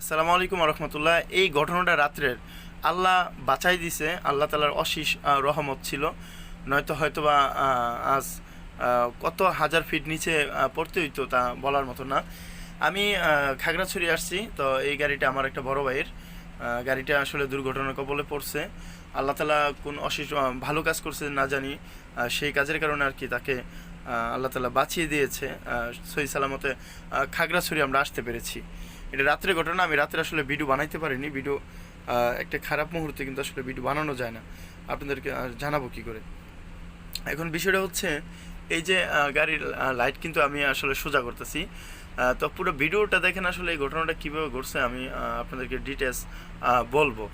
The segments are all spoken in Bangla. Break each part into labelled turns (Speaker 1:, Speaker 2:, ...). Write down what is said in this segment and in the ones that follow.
Speaker 1: আসসালামু আলাইকুম রহমতুল্লাহ। এই ঘটনাটা রাত্রের আল্লাহ বাঁচাই দিছে, আল্লাহ তালার অশেষ রহমত ছিল, নয়তো হয়তো বা আজ কত হাজার ফিট নিচে পড়তে হইতো তা বলার মতো না। আমি খাগড়াছড়ি আসছি, তো এই গাড়িটা আমার একটা বড় ভাইয়ের গাড়িটা আসলে দুর্ঘটনার কবলে পড়ছে। আল্লাহ তালা কোন অশেষ ভালো কাজ করছে না জানি, সেই কাজের কারণে আর কি তাকে আল্লাহ তালা বাঁচিয়ে দিয়েছে, সহি সালামতে খাগড়াছড়ি আমরা আসতে পেরেছি। এটা রাত্রে ঘটনা, আমি রাত্রে আসলে ভিডিও বানাইতে পারিনি। ভিডিও একটা খারাপ মুহূর্তে কিন্তু আসলে ভিডিও বানানো যায় না, আপনাদেরকে জানাবো কি করে। এখন বিষয়টা হচ্ছে এই যে গাড়ির লাইট কিন্তু আমি আসলে সোজা করতেছি, তো পুরো ভিডিওটা দেখেন আসলে এই ঘটনাটা কীভাবে ঘটছে আমি আপনাদেরকে ডিটেলস বলবো।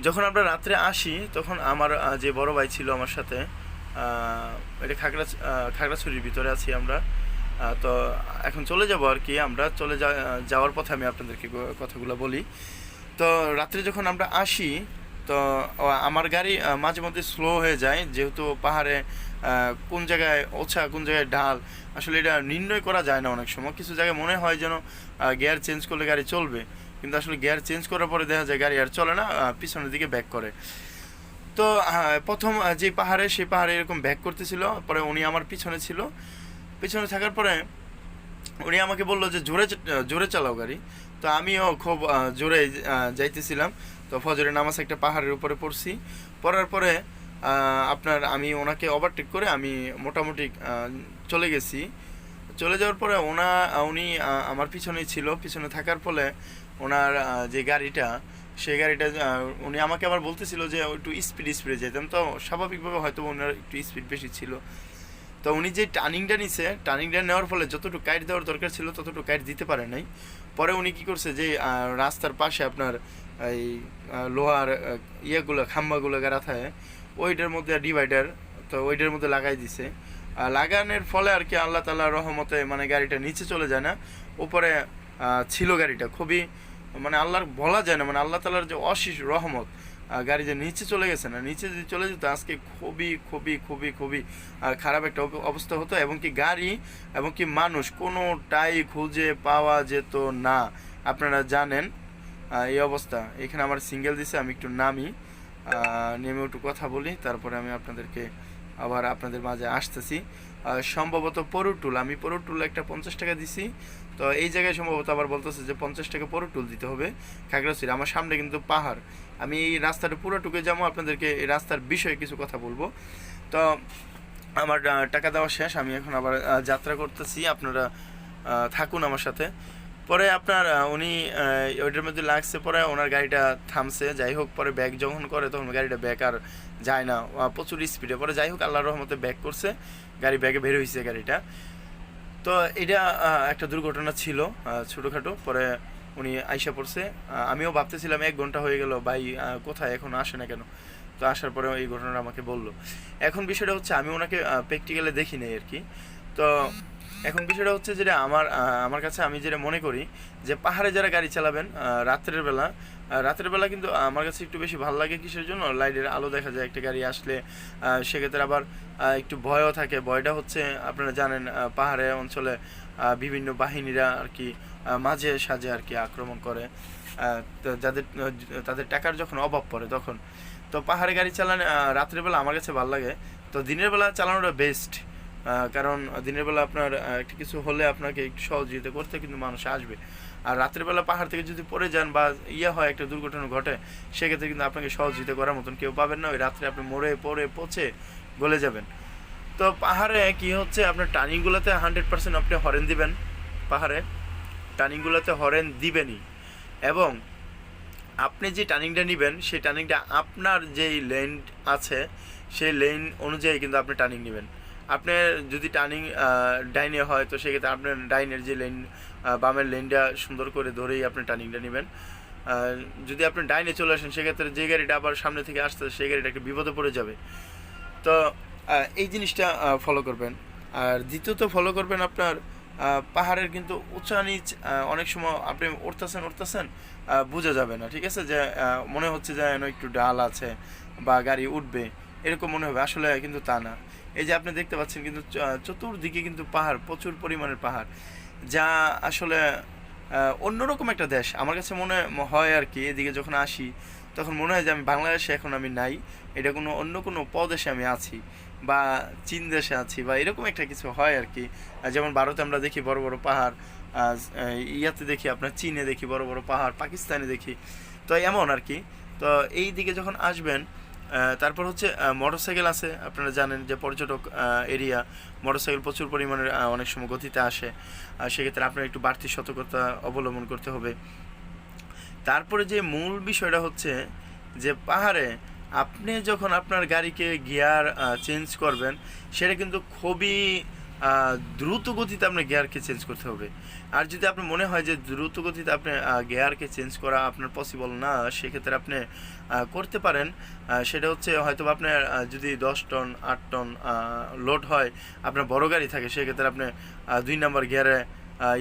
Speaker 1: যখন আমরা রাত্রে আসি তখন আমার যে বড় ভাই ছিল আমার সাথে, এটা খাগড়াছড়ির ভিতরে আছি আমরা। তো এখন চলে যাব আর কি, আমরা যাওয়ার পথে আমি আপনাদেরকে কথাগুলো বলি। তো রাত্রে যখন আমরা আসি, তো আমার গাড়ি মাঝে মধ্যে স্লো হয়ে যায়, যেহেতু পাহাড়ে কোন জায়গায় ওছা কোন জায়গায় ঢাল আসলে এটা নির্ণয় করা যায় না। অনেক সময় কিছু জায়গায় মনে হয় যেন গিয়ার চেঞ্জ করলে গাড়ি চলবে, কিন্তু আসলে গিয়ার চেঞ্জ করার পরে দেখা যায় গাড়ি আর চলে না, পিছনের দিকে ব্যাক করে। তো প্রথম যে পাহাড়ে, সেই পাহাড়ে এরকম ব্যাক করতেছিল, পরে উনি আমার পিছনে ছিল। পিছনে থাকার পরে উনি আমাকে বললো যে জোরে জোরে চালাও গাড়ি। তো আমিও খুব জোরে যাইতেছিলাম। তো ফজরের নামাজ একটা পাহাড়ের উপরে পড়ছি, পড়ার পরে আপনার আমি ওনাকে ওভারটেক করে আমি মোটামুটি চলে গেছি। চলে যাওয়ার পরে উনি আমার পিছনেই ছিল। পিছনে থাকার ফলে ওনার যে গাড়িটা, সেই গাড়িটা উনি আমাকে আবার বলতেছিল যে একটু স্পিডে যেতাম, তো স্বাভাবিকভাবে হয়তো ওনার একটু স্পিড বেশি ছিল। তো উনি যে টার্নিংটা নিছে, টার্নিংটা নেওয়ার ফলে যতটুকু কাইট দেওয়ার দরকার ছিল ততটুকু কাইট দিতে পারে নাই। পরে উনি কী করছে, যে রাস্তার পাশে আপনার এই লোহার ইয়েগুলো খাম্বাগুলো গাড়া থাকে, ওইটার মধ্যে ডিভাইডার, তো ওইটার মধ্যে লাগাই দিছে। লাগানোর ফলে আর কি আল্লাহ তাআলার রহমতে মানে গাড়িটা নিচে চলে যায় না, উপরে ছিল গাড়িটা। খুবই মানে আল্লাহর বলা যায় না, মানে আল্লাহ তাআলার যে অশেষ রহমত, গাড়ি যে নিচে চলে গেছে না, নিচে যদি চলে যেত আজকে খুবই খুবই খুবই খুবই খারাপ একটা অবস্থা হতো, এবং কি গাড়ি এবং কি মানুষ কোনোটাই খুঁজে পাওয়া যেত না। আপনারা জানেন এই অবস্থা। এখানে আমার সিঙ্গেল দিছে, আমি একটু নামি, নেমে একটু কথা বলি, তারপরে আমি আপনাদেরকে আবার আপনাদের মাঝে আসতেছি। সম্ভবত পরুটুল, আমি পরুটুল একটা 50 টাকা দিছি। তো এই জায়গায় সম্ভবত আবার বলতেছে যে 50 টাকা পরুটুল দিতে হবে খাগড়াছড়ি। আমার সামনে কিন্তু পাহাড়, আমি এই রাস্তাটা পুরোটুকু যাবো, আপনাদেরকে এই রাস্তার বিষয়ে কিছু কথা বলবো। তো আমার টাকা দেওয়া শেষ, আমি এখন আবার যাত্রা করতেছি, আপনারা থাকুন আমার সাথে। পরে আপনার উনি ওইটার মধ্যে লাগছে, পরে ওনার গাড়িটা থামছে। যাই হোক, পরে ব্যাক যখন করে তখন গাড়িটা ব্যাক আর যায় না, প্রচুর স্পিডে। পরে যাই হোক আল্লাহর রহমতে ব্যাক করছে, গাড়ি ব্যাকে বের হয়েছে গাড়িটা। তো এটা একটা দুর্ঘটনা ছিল ছোটোখাটো। পরে উনি আইসা পড়ছে, আমিও ভাবতেছিলাম 1 ঘন্টা হয়ে গেল ভাই কোথায়, এখন আসে না কেন। তো আসার পরে এই ঘটনাটা আমাকে বললো। এখন বিষয়টা হচ্ছে আমি ওনাকে প্র্যাকটিক্যালে দেখি নাই আর কি। তো এখন বিষয়টা হচ্ছে যেটা আমার কাছে আমি যেটা মনে করি, যে পাহাড়ে যারা গাড়ি চালাবেন রাতের বেলা কিন্তু আমার কাছে একটু বেশি ভালো লাগে। কিসের জন্য? লাইটের আলো দেখা যায় একটা গাড়ি আসলে, সেক্ষেত্রে আবার একটু ভয়ও থাকে। ভয়টা হচ্ছে আপনারা জানেন পাহাড়ে অঞ্চলে বিভিন্ন বাহিনীরা আর কি মাঝে সাঝে আর কি আক্রমণ করে, তো তাদের টাকার যখন অভাব পড়ে তখন। তো পাহাড়ে গাড়ি চালানো রাত্রের বেলা আমার কাছে ভালো লাগে। তো দিনের বেলা চালানোটা বেস্ট, কারণ দিনের বেলা আপনার একটা কিছু হলে আপনাকে একটু সহযোগিতা করতে কিন্তু মানুষ আসবে। আর রাতের বেলা পাহাড় থেকে যদি পড়ে যান বা হয় একটা দুর্ঘটনা ঘটে, সেক্ষেত্রে কিন্তু আপনাকে সহযোগিতা করার মতন কেউ পাবেন না। ওই রাত্রে আপনি মরে পড়ে পচে গলে যাবেন। তো পাহাড়ে কি হচ্ছে, আপনার টার্নিংগুলোতে 100% আপনি হরেন দিবেন। পাহাড়ে টার্নিংগুলোতে হরেন দিবেনই, এবং আপনি যে টার্নিংটা নেবেন সেই টার্নিংটা আপনার যেই লেন আছে সেই লেন অনুযায়ী কিন্তু আপনি টার্নিং নেবেন। আপনার যদি টার্নিং ডাইনে হয়, তো সেক্ষেত্রে আপনার ডাইনের যে লেন, বামের লেনটা সুন্দর করে ধরেই আপনি টার্নিংটা নেবেন। যদি আপনি ডাইনে চলে আসেন, সেক্ষেত্রে যে গাড়িটা আবার সামনে থেকে আসতে সেই গাড়িটা একটু বিপদে পড়ে যাবে। তো এই জিনিসটা ফলো করবেন। আর দ্বিতীয়ত ফলো করবেন আপনার পাহাড়ের কিন্তু উঁচা নিচ, অনেক সময় আপনি উঠতেছেন বোঝা যাবে না, ঠিক আছে, যে মনে হচ্ছে যে একটু ডাল আছে বা গাড়ি উঠবে, এরকম মনে হবে, আসলে কিন্তু তা না। এই যে আপনি দেখতে পাচ্ছেন কিন্তু চতুর্দিকে কিন্তু পাহাড়, প্রচুর পরিমাণের পাহাড়, যা আসলে অন্যরকম একটা দেশ আমার কাছে মনে হয় আর কি। এদিকে যখন আসি তখন মনে হয় যে আমি বাংলাদেশে এখন আমি নাই, এটা কোনো অন্য কোনো প্রদেশে আমি আছি, বা চীন দেশে আছি, বা এরকম একটা কিছু হয় আর কি। যেমন ভারতে আমরা দেখি বড় বড় পাহাড়, ইয়াতে দেখি আপনার চীনে দেখি বড় বড় পাহাড়, পাকিস্তানে দেখি। তো এমন আর কি। তো এই দিকে যখন আসবেন, তারপর হচ্ছে মোটরসাইকেল আছে, আপনারা জানেন যে পর্যটক এরিয়া, মোটরসাইকেল প্রচুর পরিমাণে অনেক সময় গতিতে আসে। সেক্ষেত্রে আপনার একটু বাড়তি সতর্কতা অবলম্বন করতে হবে। তারপরে যে মূল বিষয়টা হচ্ছে যে পাহাড়ে আপনি যখন আপনার গাড়িকে গিয়ার চেঞ্জ করবেন, সেটা কিন্তু খুবই দ্রুত গতিতে আপনার গিয়ারকে চেঞ্জ করতে হবে। আর যদি আপনার মনে হয় যে দ্রুত গতিতে আপনি গিয়ারকে চেঞ্জ করা আপনার পসিবল না, সেক্ষেত্রে আপনি করতে পারেন। সেটা হচ্ছে হয়তো আপনার যদি 10 টন 8 টন লোড হয়, আপনার বড় গাড়ি থাকে, সেক্ষেত্রে আপনি 2 নম্বর গিয়ারে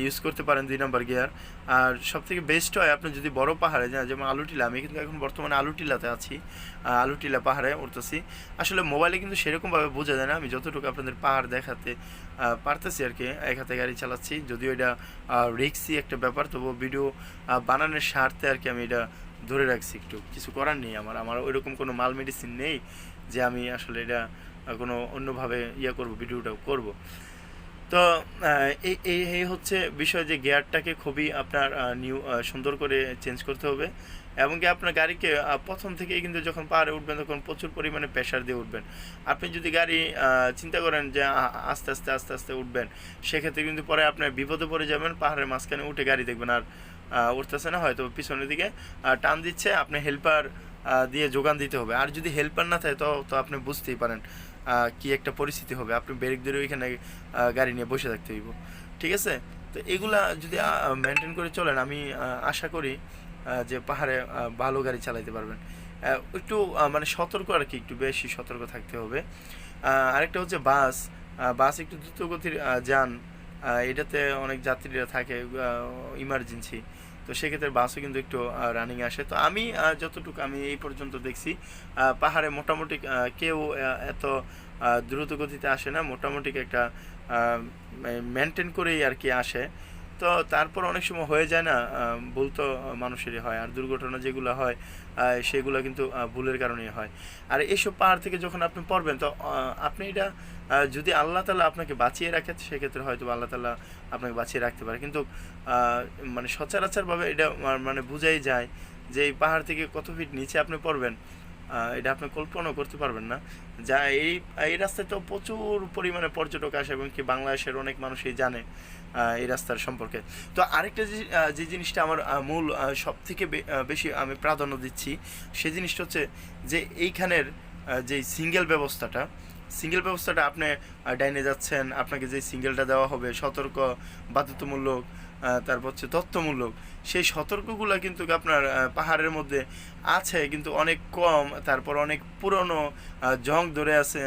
Speaker 1: ইউজ করতে পারেন, 2 নম্বর গিয়ার। আর সবথেকে বেস্ট হয় আপনি যদি বড় পাহাড়ে যান, যেমন আলুটিলা, আমি কিন্তু এখন বর্তমানে আলুটিলাতে আছি, আলুটিলা পাহাড়ে উঠতেছি। আসলে মোবাইলে কিন্তু সেরকমভাবে বোঝা যায় না, আমি যতটুকু আপনাদের পাহাড় দেখাতে পারতেছি আর কি, এক হাতে গাড়ি চালাচ্ছি, যদিও এটা রিক্সি একটা ব্যাপার, তবুও ভিডিও বানানোর স্বার্থে আর কি আমি এটা ধরে রাখছি। একটু কিছু করার নেই, আমার ওইরকম কোনো মাল মেডিসিন নেই যে আমি আসলে এটা কোনো অন্যভাবে করব, ভিডিওটা করব। তো এই এই এই হচ্ছে বিষয় যে গিয়ারটাকে খুবই আপনার সুন্দর করে চেঞ্জ করতে হবে। এবং কি আপনার গাড়িকে প্রথম থেকেই কিন্তু যখন পাহাড়ে উঠবেন তখন প্রচুর পরিমাণে প্রেশার দিয়ে উঠবেন। আপনি যদি গাড়ি চিন্তা করেন যে আস্তে আস্তে আস্তে আস্তে উঠবেন, সেক্ষেত্রে কিন্তু পরে আপনার বিপদে পড়ে যাবেন। পাহাড়ের মাঝখানে উঠে গাড়ি দেখবেন আর উঠতেছে না, হয়তো পিছনের দিকে টান দিচ্ছে, আপনি হেল্পার দিয়ে যোগান দিতে হবে। আর যদি হেল্পার না থাকে তো তো আপনি বুঝতেই পারেন কি একটা পরিস্থিতি হবে, আপনি ব্রেক ধরে ওইখানে গাড়ি নিয়ে বসে থাকতে হইব। ঠিক আছে? তো এগুলা যদি মেনটেন করে চলেন, আমি আশা করি যে পাহাড়ে ভালো গাড়ি চালাইতে পারবেন। একটু মানে সতর্ক আর কি, একটু বেশি সতর্ক থাকতে হবে। আরেকটা হচ্ছে বাস। বাস একটু দ্রুত গতির যান, এটাতে অনেক যাত্রীরা থাকে ইমার্জেন্সি, তো সেক্ষেত্রে বাসও কিন্তু একটু রানিং আসে। তো আমি যতটুকু আমি এই পর্যন্ত দেখছি, পাহাড়ে মোটামুটি কেউ এত দ্রুত গতিতে আসে না, মোটামুটি একটা মেনটেন করেই আর কি আসে। তো তারপর অনেক সময় হয়ে যায় না, ভুল তো মানুষেরই হয়, আর দুর্ঘটনা যেগুলো হয় সেগুলো কিন্তু ভুলের কারণেই হয়। আর এইসব পাহাড় থেকে যখন আপনি পড়বেন, তো আপনি এটা যদি আল্লাহ তাআলা আপনাকে বাঁচিয়ে রাখে, সেক্ষেত্রে হয়তো আল্লাহ তাআলা আপনাকে বাঁচিয়ে রাখতে পারে। কিন্তু মানে সচরাচরভাবে এটা মানে বোঝাই যায় যে এই পাহাড় থেকে কত ফিট নিচে আপনি পড়বেন, এটা আপনি কল্পনাও করতে পারবেন না। যা এই এই রাস্তায় তো প্রচুর পরিমাণে পর্যটক আসে, এবং কি বাংলাদেশের অনেক মানুষই জানে এই রাস্তার সম্পর্কে। তো আরেকটা যে জিনিসটা আমার মূল সব থেকে বেশি আমি প্রাধান্য দিচ্ছি, সেই জিনিসটা হচ্ছে যে এইখানের যে সিঙ্গেল ব্যবস্থাটা আপনি ডাইনে যাচ্ছেন, আপনাকে যে সিঙ্গেলটা দেওয়া হবে সতর্ক, বাধ্যতামূলক, তারপর হচ্ছে তথ্যমূলক, সেই সতর্কগুলো কিন্তু আপনার পাহাড়ের মধ্যে আছে কিন্তু অনেক কম। তারপর অনেক পুরনো জং ধরে আছে,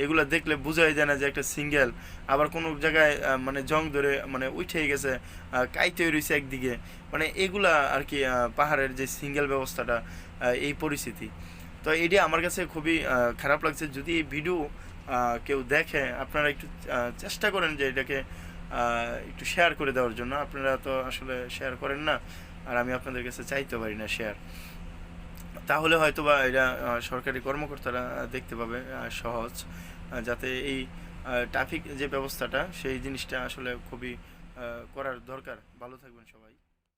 Speaker 1: এগুলো দেখলে বোঝাই যায় না যে একটা সিঙ্গেল। আবার কোনো জায়গায় মানে জং ধরে মানে উঠেই গেছে, কাইতে রয়েছে একদিকে, মানে এগুলা আর কি পাহাড়ের যে সিঙ্গেল ব্যবস্থাটা, এই পরিস্থিতি। তো এটি আমার কাছে খুবই খারাপ লাগছে। যদি এই ভিডিও কেউ দেখে, আপনারা একটু চেষ্টা করেন যে এটাকে একটু শেয়ার করে দেওয়ার জন্য। আপনারা তো আসলে শেয়ার করেন না, আর আমি আপনাদের কাছে চাইতে পারি না শেয়ার। তাহলে হয়তো বা এটা সরকারি কর্মকর্তারা দেখতে পাবে সহজ, যাতে এই ট্রাফিক যে ব্যবস্থাটা, সেই জিনিসটা আসলে খুবই করার দরকার। ভালো থাকবেন সবাই।